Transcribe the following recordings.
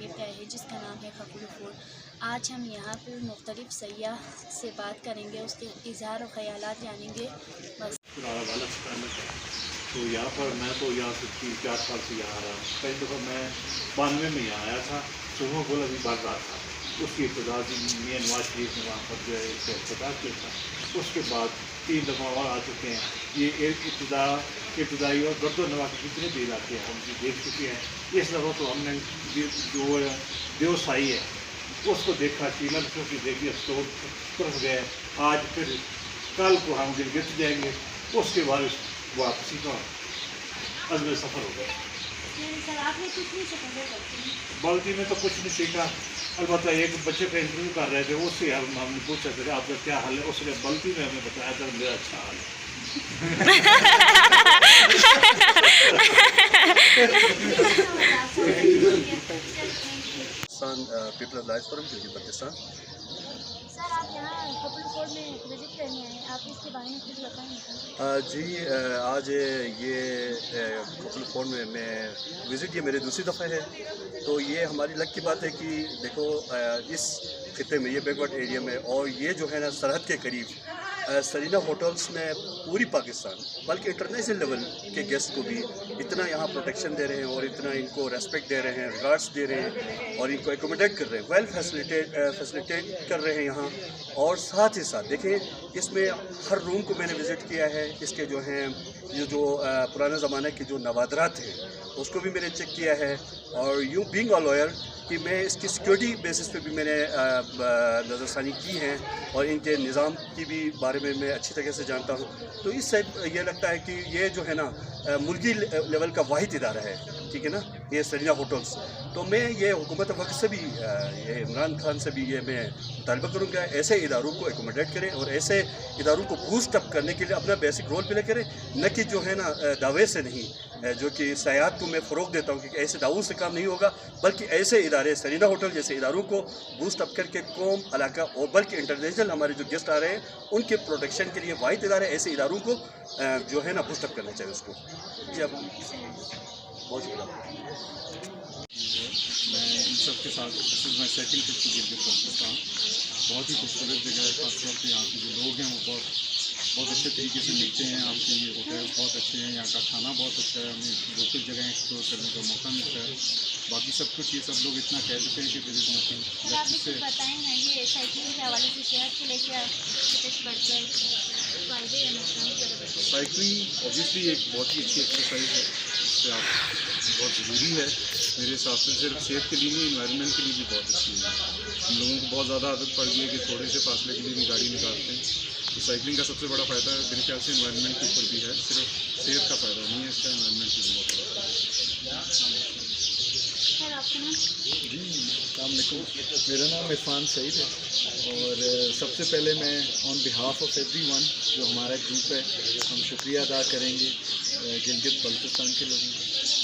شریف کا ہے جس کا نام ہے خپلو فورٹ۔ آج ہم یہاں پر مختلف سیاح سے بات کریں گے، اس کے اظہار و خیالات جانیں گے۔ بس تو یہاں پر میں تو یہاں سے 3-4 سال سے یہاں آ رہا ہوں۔ کئی دفعہ میں 92 میں یہاں آیا تھا، سومو پل ابھی بڑھ رہا تھا، اس کی ابتدا میاں نواز شریف نے وہاں پر جو ہے اس کا افتتاح کیا تھا۔ اس کے بعد 3 دفعہ اور آ چکے ہیں۔ یہ ایک ابتدائی اور گرد و نواح کے جتنے بھی علاقے ہیں ہم بھی دیکھ چکے ہیں۔ اس دفعہ تو ہم نے جو دیو سائی ہے اس کو دیکھا، چیلم چوکی دیکھی، اسٹور طرف گئے۔ آج پھر کل کو ہم گلگت جائیں گے، اس کے بعد واپسی کا عزم سفر ہو گیا۔ بلدی میں تو کچھ نہیں سیکھا، البتہ ایک بچے کا انٹرویو کر رہے تھے، اس سے ہم نے پوچھا تھا آپ کا کیا حال ہے، اس نے بلدی میں ہمیں بتایا تھا میرا اچھا حال ہے۔ People's life forum Gilgit Baltistan. Sir آپ یہاں خپلو فورٹ میں وزٹ کرنے آئے ہیں، آپ اس کے بارے میں کچھ بتائیں گے؟ جی آج یہ خپلو فورٹ میں وزٹ یہ میری دوسری دفعہ ہے، تو یہ ہماری لک کی بات ہے کہ دیکھو اس خطے میں، یہ بیک ورڈ ایریا میں، اور یہ جو ہے نا سرحد کے قریب سرینا ہوٹلس میں پوری پاکستان بلکہ انٹرنیشنل لیول کے گیسٹ کو بھی اتنا یہاں پروٹیکشن دے رہے ہیں اور اتنا ان کو ریسپیکٹ دے رہے ہیں، ریگارڈس دے رہے ہیں اور ان کو ایکوموڈیٹ کر رہے ہیں، ویل فیسلیٹیٹ کر رہے ہیں یہاں۔ اور ساتھ ہی ساتھ دیکھیں اس میں ہر روم کو میں نے وزٹ کیا ہے، اس کے جو ہیں یہ جو پرانے زمانے کے جو نوادرات ہیں اس کو بھی میں نے چیک کیا ہے، اور یوں بینگ اے لائر کہ میں اس کی سیکورٹی بیسس پہ بھی میں نے نظر ثانی کی ہیں اور ان کے نظام کی بھی بارے میں اچھی طرح سے جانتا ہوں۔ تو اس سے یہ لگتا ہے کہ یہ جو ہے نا ملکی لیول کا واحد ادارہ ہے، ٹھیک ہے نا، یہ سرینا ہوٹلس۔ تو میں یہ حکومت وقت سے بھی یہ عمران خان سے بھی یہ میں مطالبہ کروں گا ایسے اداروں کو ایکوموڈیٹ کریں اور ایسے اداروں کو بوسٹ اپ کرنے کے لیے اپنا بیسک رول پلے کریں، نہ کہ جو ہے نا دعوے سے نہیں، جو کہ سیاحت کو میں فروغ دیتا ہوں کہ ایسے دعووں سے کام نہیں ہوگا، بلکہ ایسے ادارے سرینا ہوٹل جیسے اداروں کو بوسٹ اپ کر کے قوم، علاقہ اور بلکہ انٹرنیشنل ہمارے جو گیسٹ آ رہے ہیں ان کے پروٹیکشن کے لیے واحد ادارے ایسے اداروں کو جو ہے نا بوسٹ اپ کرنا چاہیے اس کو۔ جی اب بہت شکریہ۔ میں ان سب کے ساتھ میں سیکنڈ ٹرپ کی گلگت بلتستان، بہت ہی خوبصورت جگہ ہے، خاص طور پہ یہاں کے جو لوگ ہیں وہ بہت اچھے طریقے سے ملتے ہیں، آپ کے یہ ہوٹل بہت اچھے ہیں، یہاں کا کھانا بہت اچھا ہے، ہمیں لوکل جگہیں ایکسپلور کرنے کا موقع ملتا ہے۔ باقی سب کچھ یہ سب لوگ اتنا کہہ دیتے ہیں کہ وزٹ نہ آپ سے بتائیں نا، یہ سائیکلنگ کے حوالے سے صحت کے لیے کیا فائدے یا نقصان؟ سائیکلنگ اوبیسلی ایک بہت ہی اچھی ایکسرسائز ہے، اس سے آپ بہت ضروری ہے میرے حساب سے، صرف صحت کے لیے نہیں انوائرمنٹ کے لیے بھی بہت اچھی ہے۔ ہم لوگوں کو بہت زیادہ عادت پڑ گئی ہے کہ تھوڑے سے فاصلے کے لیے بھی گاڑی نکالتے ہیں، تو سائیکلنگ کا سب سے بڑا فائدہ ہے میرے خیال سے انوائرمنٹ کے اوپر بھی ہے، صرف صحت کا فائدہ نہیں ہے، اس کا انوائرمنٹ کی بھی بہت بڑا فائدہ ہے۔ سر آپ کا نام؟ جی السلام علیکم، میرا نام عرفان سعید ہے، اور سب سے پہلے میں آن بہاف آف ایوری ون جو ہمارا گروپ ہے ہم شکریہ ادا کریں گے گلگت بلتستان کے لوگوں کا،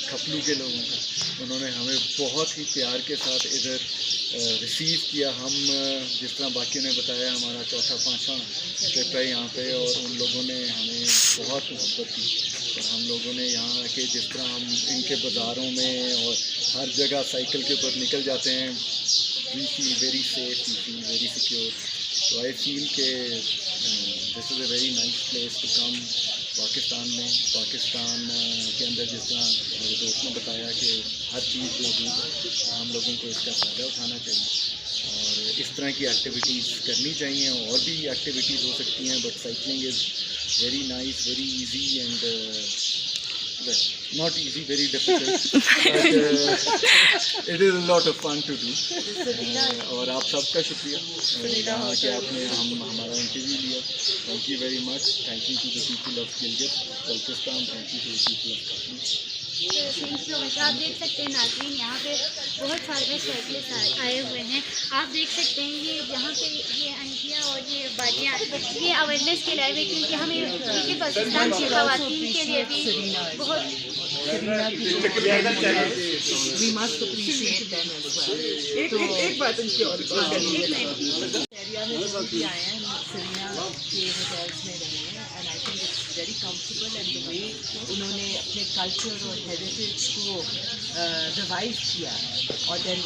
خپلو کے لوگوں کا۔ انہوں نے ہمیں بہت ہی پیار کے ساتھ ادھر ریسیو کیا۔ ہم جس طرح باقیوں نے بتایا ہمارا 4تھا-5واں ٹرپ ہے یہاں پہ، اور ان لوگوں نے ہمیں بہت محبت دی، اور ہم لوگوں نے یہاں کے جس طرح ہم ان کے بازاروں میں اور ہر جگہ سائیکل کے اوپر نکل جاتے ہیں، we feel very safe, we feel very secure. تو آئی فیل کہ this is a very nice place to come Pakistan میں۔ پاکستان کے اندر جس طرح میرے دوست نے بتایا کہ ہر چیز موجود ہے، ہم لوگوں کو اس کا فائدہ اٹھانا چاہیے اور اس طرح کی ایکٹیویٹیز کرنی چاہیے، اور بھی ایکٹیویٹیز ہو سکتی ہیں، but cycling is very nice, very easy and not easy, very difficult, but it is a lot of fun to do. اور آپ سب کا شکریہ یہاں کہ آپ نے ہمارا انٹرویو لیا، thank you very much, thank you to the people of Gilgit Baltistan, thank you to the people of Khaplu. آپ دیکھ سکتے ہیں ناظرین، یہاں پہ بہت سارے سائیکلسٹ آئے ہوئے ہیں، آپ دیکھ سکتے ہیں یہ یہاں پہ یہ انٹیاں اور یہ باجیاں یہ اویئرنیس کے لیے، کیونکہ ہمیں کیونکہ پاکستان کی خواتین کے لیے بھی بہت ایک بات ان کی اور ایریا میں جو بھی آئے ہیں سرینا کے ہوٹلس میں رہے ہیں، and I think it's very comfortable, and the way انہوں نے اپنے کلچر اور ہیریٹیج کو ریوائو کیا ہے اور then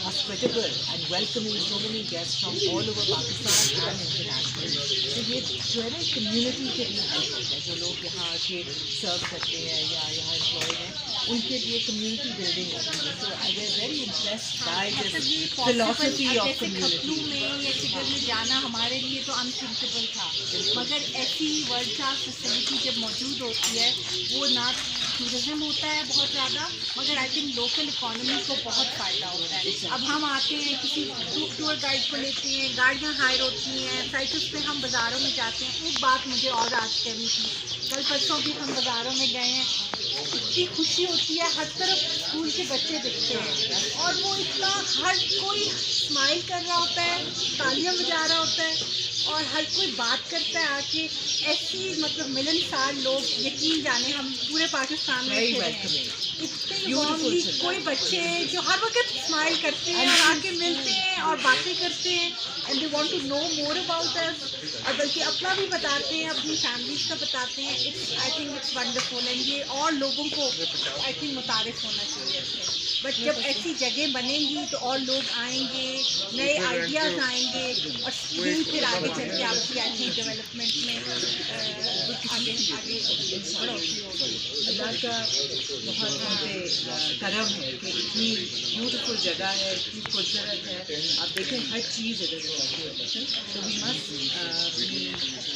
hospitable and welcoming so many guest from all over Pakistan and international. تو یہ جو ہے نا کمیونٹی کے لیے ہیلپ ہوتا ہے, جو لوگ یہاں آ کے سرو کرتے ہیں یا یہاں امپلائڈ ہیں ان کے لیے کمیونٹی بلڈنگ ہوتی ہے. So I get very impressed by this philosophy of community. میں یا شگر میں جانا ہمارے لیے تو انتھنکیبل تھا, مگر ایسی ورلڈ کلاس فیسلٹی جب موجود ہوتی ہے وہ نہ ٹورزم ہوتا ہے بہت زیادہ, مگر آئی تھنک لوکل اکانومی کو بہت فائدہ ہوتا ہے. اب ہم آتے ہیں کسی ٹور گائیڈ کو لیتے ہیں, گاڑیاں ہائر ہوتی ہیں, سائیکلس پہ ہم بازاروں میں جاتے ہیں. ایک بات مجھے اور آج کرنی تھی, کل پرسوں بھی ہم بازاروں میں گئے ہیں, اتنی خوشی ہوتی ہے, ہر طرف اسکول کے بچے دکھتے ہیں اور وہ اتنا ہر کوئی اسمائل کر رہا ہوتا ہے, تالیاں بجا رہا ہوتا ہے اور ہر کوئی بات کرتا ہے آ کے. ایسی مطلب ملنسار لوگ, یقین جانے ہم پورے پاکستان میں ویری تھے, ویلکمنگ. اتنے وارملی کوئی بچے جو ہر وقت اسمائل کرتے ہیں اور آ کے ملتے ہیں اور باتیں کرتے ہیں and they want to know more about us, اور بلکہ اپنا بھی بتاتے ہیں, اپنی فیملیز کا بتاتے ہیں. I think it's wonderful and یہ اور لوگوں کو آئی تھنک متعارف ہونا چاہیے اس سے. بٹ جب ایسی جگہ بنیں گی تو اور لوگ آئیں گے, نئے آئیڈیاز آئیں گے اور یہی پھر آگے چل کے آپ کی آئی تھنک ڈیولپمنٹ میں آگے بڑھوتری ہوگی. اللہ کا بہت ہم پہ کرم ہے کہ اتنی بیوٹیفل جگہ ہے, اتنی خوبصورت ہے. آپ دیکھیں ہر چیز ادھر ہوتی ہے. تو we must be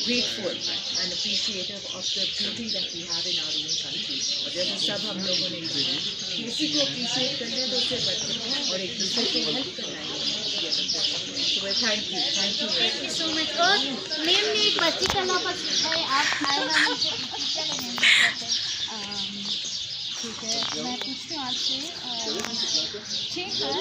grateful and appreciative of the beauty that we have in our own country. اور جیسے سب ہم لوگوں نے کہا کہ اسی کو اپریشیٹ کرنا ہے تو اس سے بڑھ کر اور ایک دوسرے کو ہیلپ کرنا ہے. تھینک یو سو مچ. اور میم نے ایک بچی کا نام ہے, آپ آئے نا مجھے ٹیچر ہیں, ٹھیک ہے میں پوچھتی ہوں آپ سے, 6 سال